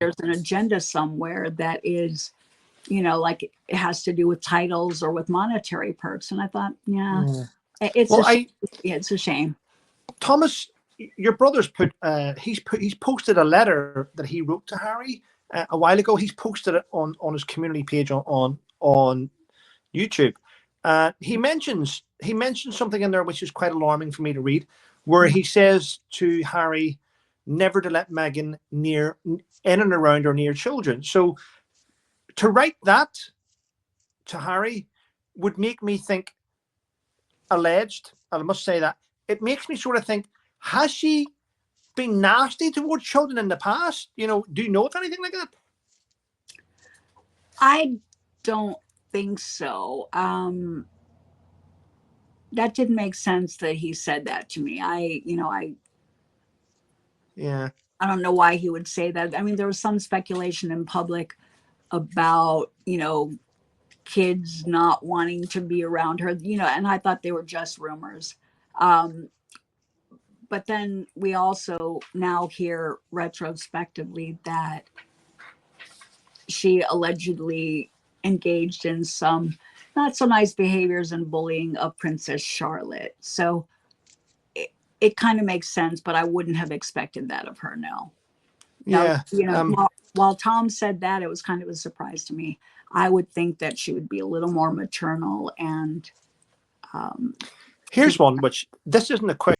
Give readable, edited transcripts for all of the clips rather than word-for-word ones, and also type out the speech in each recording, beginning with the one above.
there's an agenda somewhere that is, like it has to do with titles or with monetary perks. And I thought, yeah, Mm. it's Well, a shame. It's a shame. Thomas, your brother's he's posted a letter that he wrote to Harry a while ago. He's posted it on his community page on YouTube. He mentions something in there which is quite alarming for me to read, where he says to Harry never to let Meghan near in and around or near children. So to write that to Harry would make me think alleged, and I must say that it makes me sort of think, has she been nasty towards children in the past? Do you know of anything like that? I don't think so. That didn't make sense that he said that to me. Yeah. I don't know why he would say that. I mean, there was some speculation in public about, kids not wanting to be around her, and I thought they were just rumors. Um, but then we also now hear retrospectively that she allegedly engaged in some not so nice behaviors and bullying of Princess Charlotte. So it kind of makes sense, but I wouldn't have expected that of her. No. Now, Yeah. while Tom said that, it was kind of a surprise to me. I would think that she would be a little more maternal and Here's one which this isn't a question.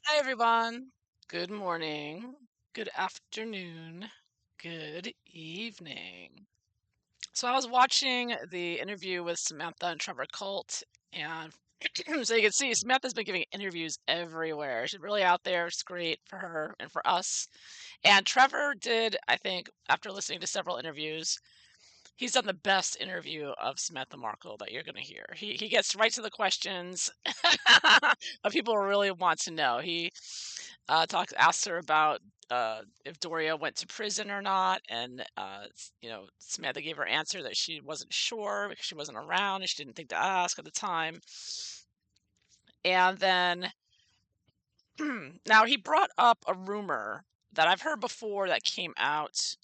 Hi, everyone. Good morning, good afternoon, good evening. So I was watching the interview with Samantha and Trevor Colt, and so you can see Samantha's been giving interviews everywhere. She's really out there. It's great for her and for us. And Trevor did, I think, after listening to several interviews, he's done the best interview of Samantha Markle that you're going to hear. He gets right to the questions that people really want to know. He asks her about if Doria went to prison or not, and Samantha gave her answer that she wasn't sure because she wasn't around and she didn't think to ask at the time. And then now he brought up a rumor that I've heard before that came out,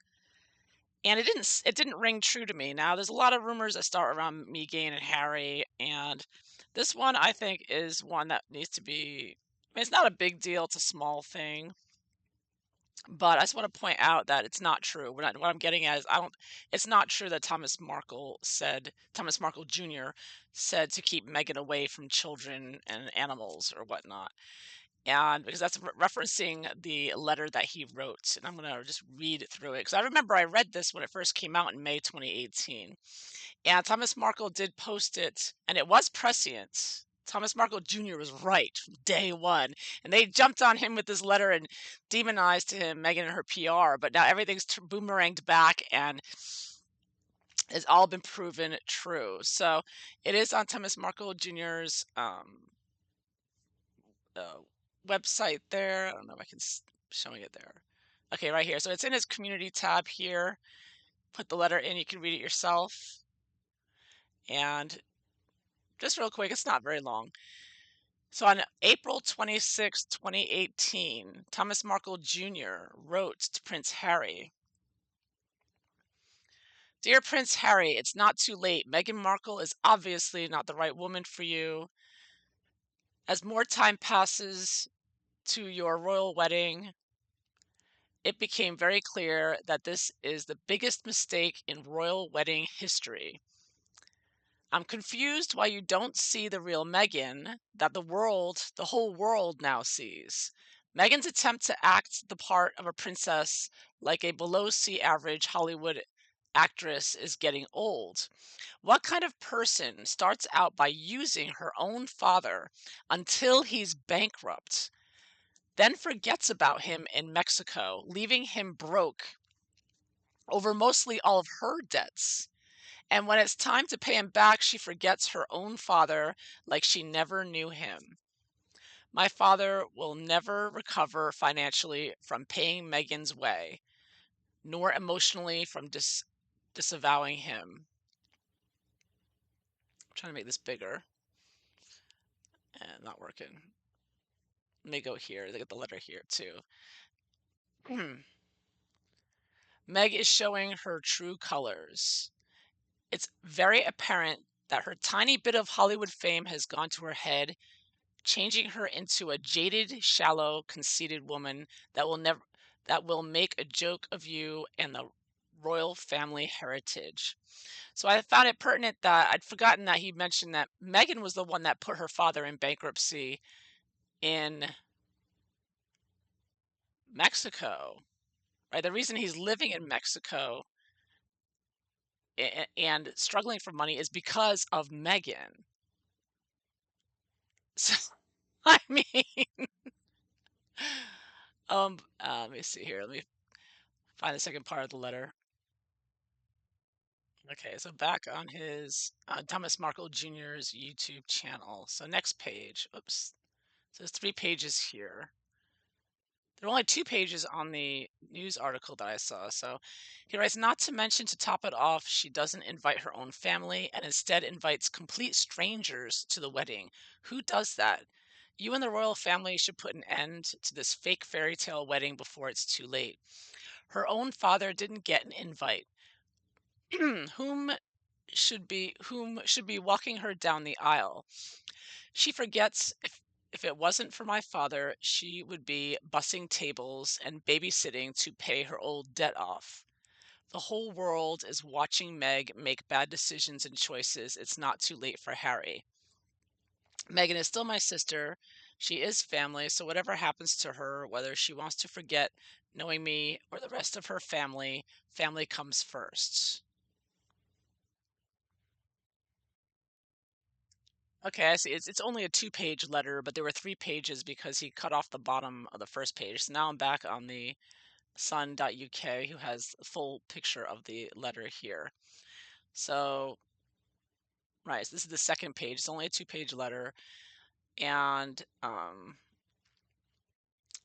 and it didn't ring true to me. Now there's a lot of rumors that start around Meghan and Harry, and this one I think is one that needs to be. I mean, it's not a big deal; it's a small thing, but I just want to point out that it's not true. What I'm getting at is It's not true that Thomas Markle Jr. said to keep Meghan away from children and animals or whatnot. And because that's referencing the letter that he wrote, and I'm going to just read through it because I remember I read this when it first came out in May 2018, and Thomas Markle did post it, and it was prescient. Thomas Markle Jr. was right from day one, and they jumped on him with this letter and demonized him, Meghan and her PR, but now everything's boomeranged back, and it's all been proven true. So it is on Thomas Markle Jr.'s uh, website there. I don't know if I can showing it there. Okay, right here. So it's in his community tab here. Put the letter in. You can read it yourself. And just real quick, it's not very long. So on April 26, 2018, Thomas Markle Jr. wrote to Prince Harry. Dear Prince Harry, it's not too late. Meghan Markle is obviously not the right woman for you. As more time passes to your royal wedding, it became very clear that this is the biggest mistake in royal wedding history. I'm confused why you don't see the real Meghan that the whole world now sees. Meghan's attempt to act the part of a princess like a below sea average Hollywood actress is getting old. What kind of person starts out by using her own father until he's bankrupt, then forgets about him in Mexico, leaving him broke over mostly all of her debts? And when it's time to pay him back, she forgets her own father like she never knew him. My father will never recover financially from paying Meghan's way, nor emotionally from disavowing him. I'm trying to make this bigger and not working. Let me go here. They get the letter here too. Meg is showing her true colors. It's very apparent that her tiny bit of Hollywood fame has gone to her head, changing her into a jaded, shallow, conceited woman that will make a joke of you and the royal family heritage. So I found it pertinent that I'd forgotten that he mentioned that Meghan was the one that put her father in bankruptcy in Mexico, right? The reason he's living in Mexico and struggling for money is because of Meghan. So, I mean, let me see here. Let me find the second part of the letter. Okay, so back on his Thomas Markle Jr.'s YouTube channel. So next page. Oops. So there's 3 pages here. There are only 2 pages on the news article that I saw. So he writes, not to mention, to top it off, she doesn't invite her own family and instead invites complete strangers to the wedding. Who does that? You and the royal family should put an end to this fake fairy tale wedding before it's too late. Her own father didn't get an invite. whom whom should be walking her down the aisle? She forgets, if it wasn't for my father, she would be bussing tables and babysitting to pay her old debt off. The whole world is watching Meg make bad decisions and choices. It's not too late for Harry. Megan is still my sister. She is family, so whatever happens to her, whether she wants to forget knowing me or the rest of her family, family comes first. Okay, I see. It's only a 2-page letter, but there were 3 pages because he cut off the bottom of the first page. So now I'm back on the sun.uk, who has a full picture of the letter here. So, right, so this is the second page. It's only a 2-page letter. And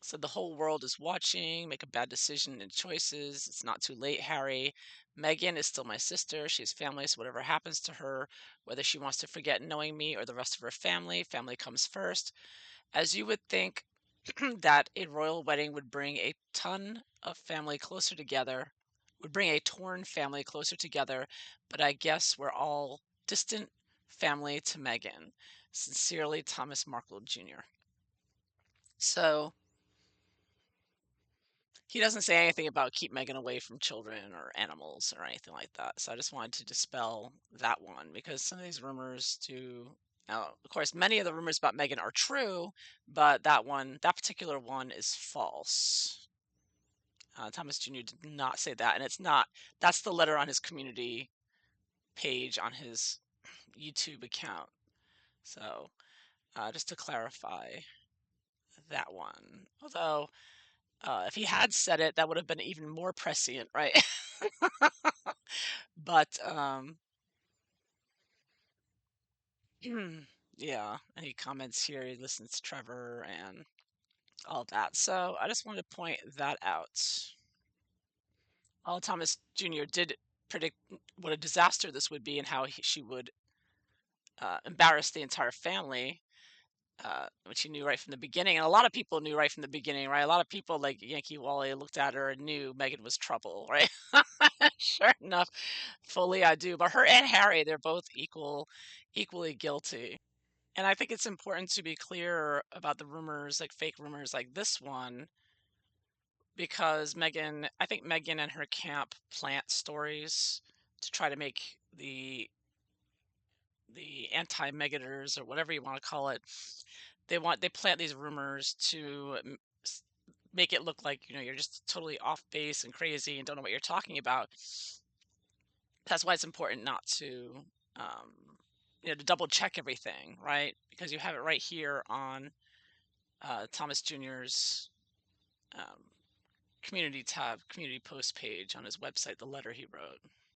so the whole world is watching, make a bad decision and choices. It's not too late, Harry. Megan is still my sister. She has family, so whatever happens to her, whether she wants to forget knowing me or the rest of her family, family comes first. As you would think that a royal wedding would bring a ton of family closer together, would bring a torn family closer together, but I guess we're all distant family to Megan. Sincerely, Thomas Markle Jr. So he doesn't say anything about keep Megan away from children or animals or anything like that. So I just wanted to dispel that one because some of these rumors do. Now, of course, many of the rumors about Megan are true, but that particular one is false. Thomas Jr. did not say that, and it's not. That's the letter on his community page on his YouTube account. So just to clarify that one. Although, if he had said it, that would have been even more prescient, right? But yeah, and he comments here, he listens to Trevor and all that. So I just wanted to point that out. While Thomas Jr. did predict what a disaster this would be and how she would embarrass the entire family, which he knew right from the beginning. And a lot of people knew right from the beginning, right? A lot of people like Yankee Wally looked at her and knew Megan was trouble, right? Sure enough, fully I do. But her and Harry, they're both equally guilty. And I think it's important to be clear about the rumors, like fake rumors like this one, because I think Megan and her camp plant stories to try to make the anti-megaters or whatever you want to call it. They plant these rumors to make it look like you're just totally off base and crazy and don't know what you're talking about. That's why it's important not to to double check everything, right? Because you have it right here on Thomas Jr.'s um, community tab, community post page on his website, the letter he wrote.